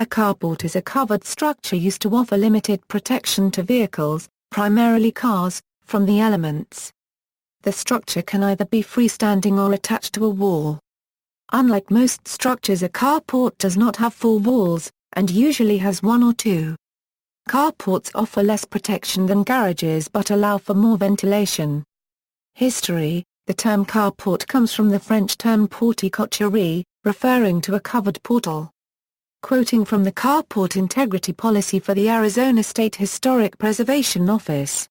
A carport is a covered structure used to offer limited protection to vehicles, primarily cars, from the elements. The structure can either be freestanding or attached to a wall. Unlike most structures, a carport does not have four walls, and usually has one or two. Carports offer less protection than garages but allow for more ventilation. History: the term carport comes from the French term porte-cochère, referring to a covered portal. Quoting from the Carport Integrity Policy for the Arizona State Historic Preservation Office.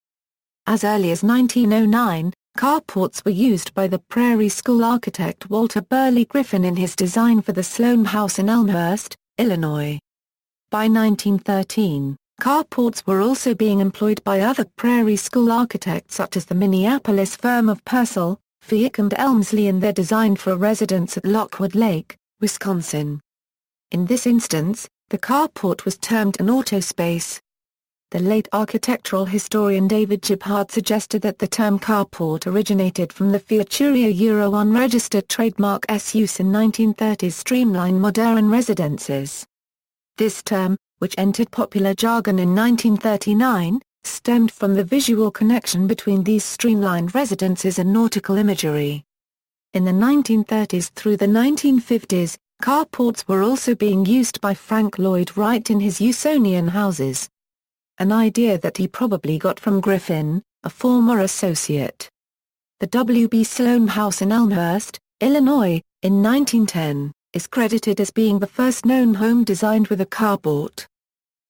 As early as 1909, carports were used by the Prairie School architect Walter Burley Griffin in his design for the Sloan House in Elmhurst, Illinois. By 1913, carports were also being employed by other Prairie School architects such as the Minneapolis firm of Purcell, Fieck and Elmsley in their design for a residence at Lockwood Lake, Wisconsin. In this instance, the carport was termed an autospace. The late architectural historian David Gebhardt suggested that the term carport originated from the Fiaturia Euro unregistered trademark's use in 1930s streamlined modern residences. This term, which entered popular jargon in 1939, stemmed from the visual connection between these streamlined residences and nautical imagery. In the 1930s through the 1950s, carports were also being used by Frank Lloyd Wright in his Usonian houses. An idea that he probably got from Griffin, a former associate. The W.B. Sloan House in Elmhurst, Illinois, in 1910, is credited as being the first known home designed with a carport.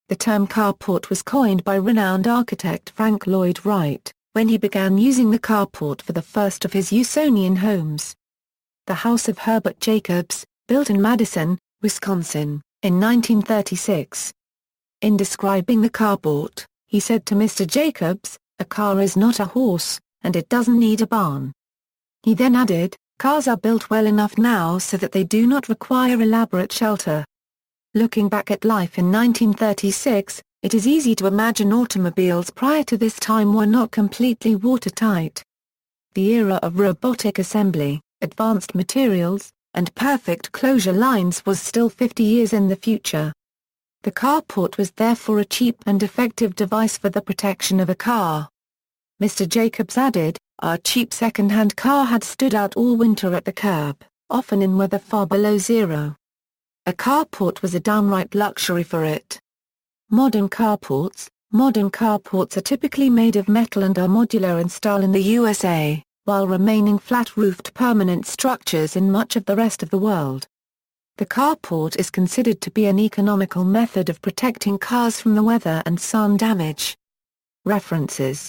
The term carport was coined by renowned architect Frank Lloyd Wright, when he began using the carport for the first of his Usonian homes. The house of Herbert Jacobs, built in Madison, Wisconsin, in 1936. In describing the carport, he said to Mr. Jacobs, "A car is not a horse, and it doesn't need a barn." He then added, "Cars are built well enough now so that they do not require elaborate shelter." Looking back at life in 1936, it is easy to imagine automobiles prior to this time were not completely watertight. The era of robotic assembly, advanced materials, and perfect closure lines was still 50 years in the future. The carport was therefore a cheap and effective device for the protection of a car. Mr. Jacobs added, "Our cheap second-hand car had stood out all winter at the curb, often in weather far below zero. A carport was a downright luxury for it." Modern carports are typically made of metal and are modular in style in the USA, while remaining flat-roofed permanent structures in much of the rest of the world. The carport is considered to be an economical method of protecting cars from the weather and sun damage. References